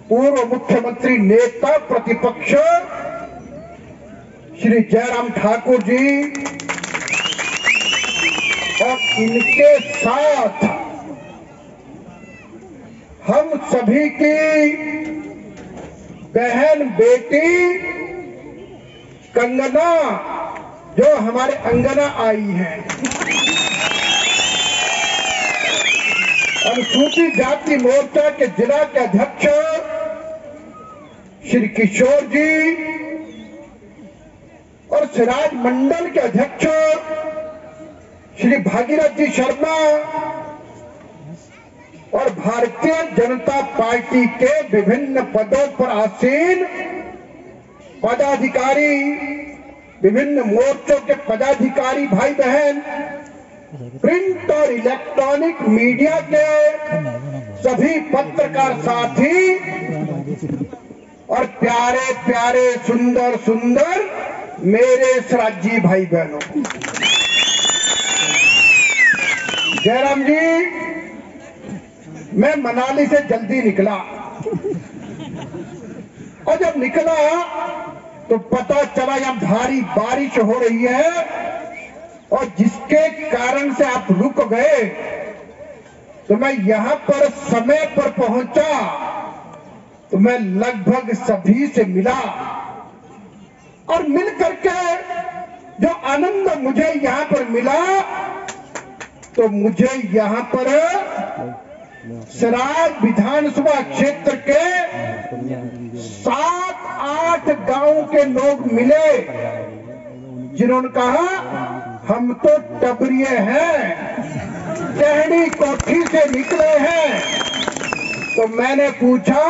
पूर्व मुख्यमंत्री नेता प्रतिपक्ष श्री जयराम ठाकुर जी और इनके साथ हम सभी की बहन बेटी कंगना जो हमारे अंगना आई है, अनुसूचित जाति मोर्चा के जिला के अध्यक्ष श्री किशोर जी और सिराज मंडल के अध्यक्ष श्री भागीरथ जी शर्मा और भारतीय जनता पार्टी के विभिन्न पदों पर आसीन पदाधिकारी, विभिन्न मोर्चों के पदाधिकारी भाई बहन, प्रिंट और इलेक्ट्रॉनिक मीडिया के सभी पत्रकार साथी और प्यारे प्यारे सुंदर सुंदर मेरे सराजी भाई बहनों, जयराम जी, मैं मनाली से जल्दी निकला और जब निकला तो पता चला यहां भारी बारिश हो रही है और जिसके कारण से आप रुक गए, तो मैं यहां पर समय पर पहुंचा तो मैं लगभग सभी से मिला और मिल करके जो आनंद मुझे यहां पर मिला, तो मुझे यहां पर सिराज विधानसभा क्षेत्र के 7-8 गांव के लोग मिले जिन्होंने कहा हम तो टबरिये हैं, टहनी कोठी से निकले हैं। तो मैंने पूछा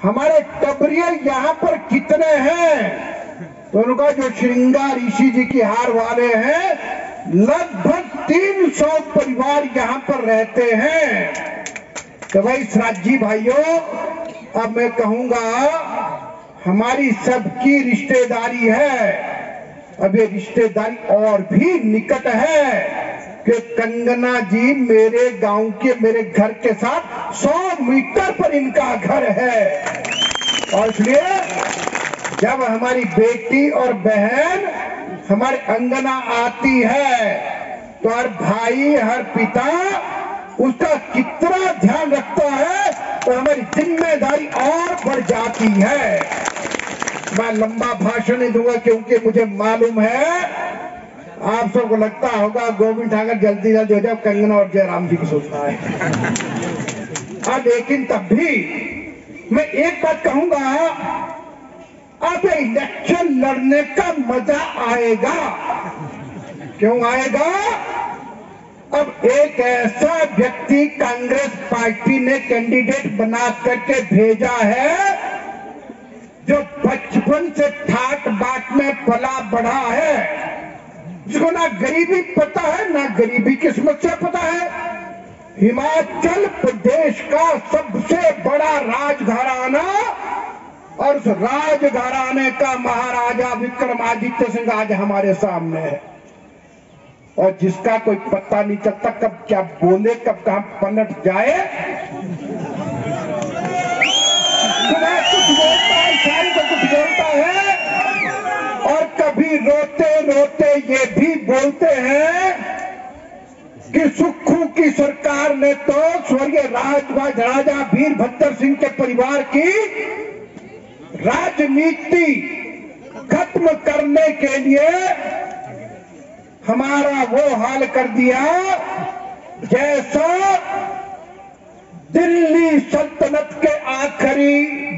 हमारे टबरिये यहाँ पर कितने हैं? तो उनका जो श्रृंगार ऋषि जी की हार वाले हैं, लगभग 300 परिवार यहाँ पर रहते हैं। तो भाई सराजी भाइयों, अब मैं कहूंगा हमारी सबकी रिश्तेदारी है। अब ये रिश्तेदारी और भी निकट है कि कंगना जी मेरे गांव के, मेरे घर के साथ 100 मीटर पर इनका घर है। और इसलिए जब हमारी बेटी और बहन हमारे अंगना आती है तो हर भाई, हर पिता उसका कितना ध्यान रखता है, तो हमारी जिम्मेदारी और बढ़ जाती है। मैं लंबा भाषण नहीं दूंगा क्योंकि मुझे मालूम है आप सबको लगता होगा गोविंद ठाकुर जल्दी जल्दी हो जाए, कंगना और जयराम जी की सोचना है। लेकिन तब भी मैं एक बात कहूंगा, अब इलेक्शन लड़ने का मजा आएगा। क्यों आएगा? अब एक ऐसा व्यक्ति कांग्रेस पार्टी ने कैंडिडेट बना करके भेजा है जो बचपन से ठाट बाट में पला बढ़ा है, जिसको ना गरीबी पता है ना गरीबी की समस्या पता है। हिमाचल प्रदेश का सबसे बड़ा राजघराना और उस राजघराने का महाराजा विक्रमादित्य सिंह आज हमारे सामने है और जिसका कोई पता नहीं चलता कब क्या बोले, कब कहां पलट जाए। कुछ बोलता है, शायद तो कुछ बोलता है और कभी रोते रोते ये भी बोलते हैं कि सुक्खू की सरकार ने तो स्वर्गीय राजा वीरभद्र सिंह के परिवार की राजनीति खत्म करने के लिए हमारा वो हाल कर दिया जैसा दिल्ली सल्तनत के आखिरी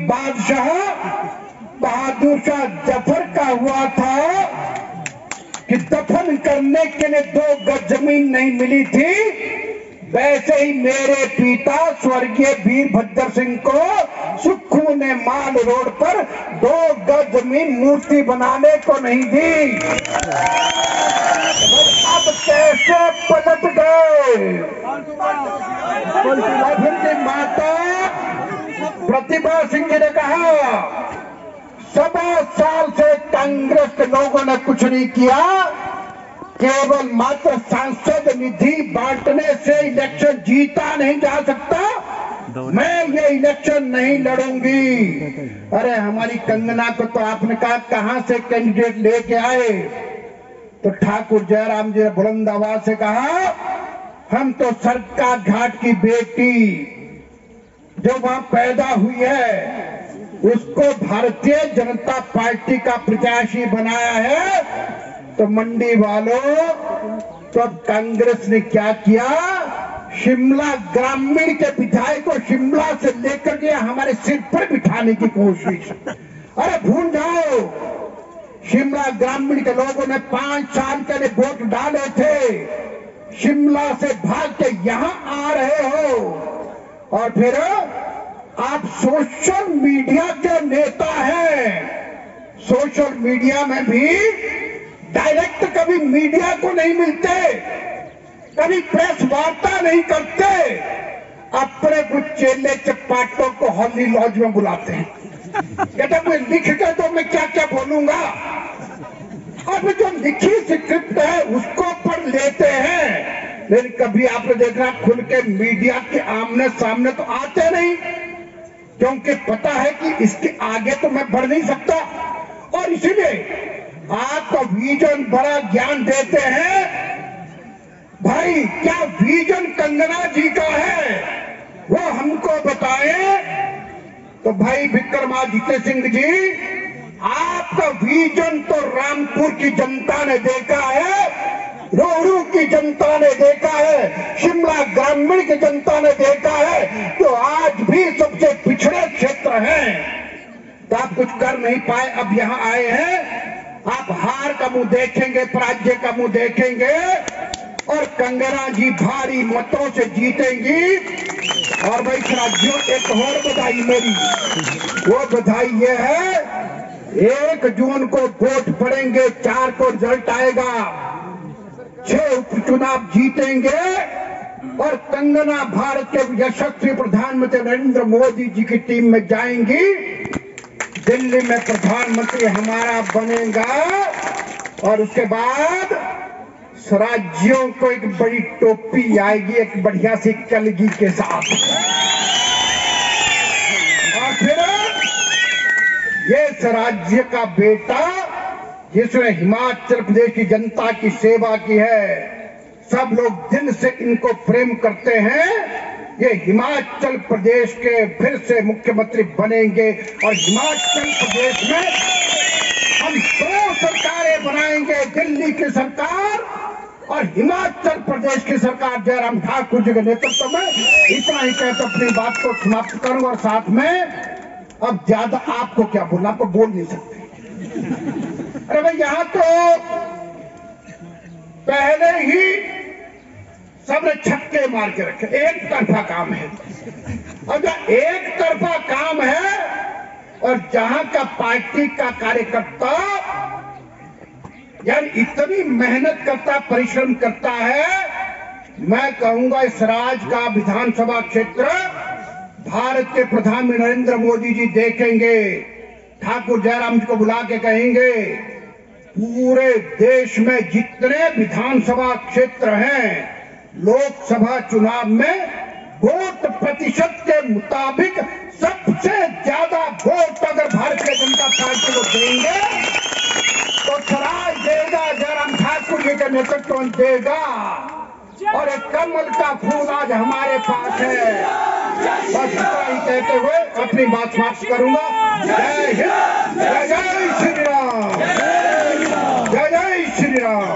बादशाह बहादुर शाह जफर का हुआ था कि दफन करने के लिए 2 गज जमीन नहीं मिली थी। वैसे ही मेरे पिता स्वर्गीय वीरभद्र सिंह को सुक्खू ने माल रोड पर 2 गज जमीन मूर्ति बनाने को नहीं दी। अब कैसे पलट गए? फिर माता प्रतिभा सिंह जी ने कहा 1.25 साल से कांग्रेस के लोगों ने कुछ नहीं किया, केवल मात्र सांसद निधि बांटने से इलेक्शन जीता नहीं जा सकता। मैं ये इलेक्शन नहीं लड़ूंगी। अरे हमारी कंगना को तो आपने कहा कहां से कैंडिडेट लेके आए, तो ठाकुर जयराम जी ने बुलंद आवाज से कहा हम तो सरका घाट की बेटी जो वहां पैदा हुई है उसको भारतीय जनता पार्टी का प्रत्याशी बनाया है। तो मंडी वालों, तो कांग्रेस ने क्या किया, शिमला ग्रामीण के विधायक को शिमला से लेकर के हमारे सिर पर बिठाने की कोशिश। अरे भूल जाओ, शिमला ग्रामीण के लोगों ने 5 साल के लिए वोट डाले थे, शिमला से भाग के यहां आ रहे हो और फिर आप सोशल मीडिया के नेता हैं। सोशल मीडिया में भी डायरेक्ट कभी मीडिया को नहीं मिलते, कभी प्रेस वार्ता नहीं करते, अपने कुछ चेले चपाटों को हॉली लॉज में बुलाते हैं। कहते मैं लिख के तो मैं क्या क्या बोलूंगा, अब जो लिखी स्क्रिप्ट है उसको पढ़ लेते हैं, लेकिन कभी आपने देखना खुल के मीडिया के आमने सामने तो आते नहीं, क्योंकि पता है कि इसके आगे तो मैं बढ़ नहीं सकता। और इसीलिए आपका विजन बड़ा ज्ञान देते हैं। भाई क्या विजन कंगना जी का है वो हमको बताएं। तो भाई विक्रमादित्य सिंह जी, आपका विजन तो रामपुर की जनता ने देखा है, रोहड़ू की जनता ने देखा है, शिमला ग्रामीण की जनता ने देखा है, तो आज भी सबसे पिछड़े क्षेत्र हैं तो आप कुछ कर नहीं पाए, अब यहां आए हैं। आप हार का मुंह देखेंगे, पराजय का मुंह देखेंगे और कंगना जी भारी मतों से जीतेंगी। और भाई राज्यों एक और बधाई मेरी, वो बधाई ये है 1 जून को वोट पड़ेंगे, 4 को रिजल्ट आएगा, 6 उपचुनाव जीतेंगे और कंगना भारत के यशस्वी प्रधानमंत्री नरेंद्र मोदी जी की टीम में जाएंगी। दिल्ली में प्रधानमंत्री हमारा बनेगा और उसके बाद राज्यों को एक बड़ी टोपी आएगी, एक बढ़िया सी कलगी के साथ। और फिर ये राज्य का बेटा जिसने हिमाचल प्रदेश की जनता की सेवा की है, सब लोग दिल से इनको प्रेम करते हैं, ये हिमाचल प्रदेश के फिर से मुख्यमंत्री बनेंगे और हिमाचल प्रदेश में हम 2 सरकारें बनाएंगे, दिल्ली की सरकार और हिमाचल प्रदेश की सरकार जयराम ठाकुर जी के नेतृत्व में। इतना ही कहकर अपनी बात को समाप्त करूंगा और साथ में अब ज्यादा आपको क्या बोलना, आपको बोल नहीं सकते। अरे भाई यहां तो पहले ही सबने छक्के मार के रखे, एक तरफा काम है। और जब एक तरफा काम है और जहां का पार्टी का कार्यकर्ता यानी इतनी मेहनत करता, परिश्रम करता है, मैं कहूंगा इस राज्य का विधानसभा क्षेत्र भारत के प्रधानमंत्री नरेंद्र मोदी जी देखेंगे, ठाकुर जयराम जी को बुला के कहेंगे पूरे देश में जितने विधानसभा क्षेत्र हैं, लोकसभा चुनाव में वोट प्रतिशत के मुताबिक सबसे ज्यादा वोट अगर भारतीय जनता पार्टी को देंगे तो स्वराज देगा, जयराम ठाकुर जी के नेतृत्व में देगा। और एक कमल का फूल आज हमारे पास है। बस इतना ही कहते हुए अपनी बात समाप्त करूंगा। जय हिंद, जय जय श्री राम, जय जय श्री राम।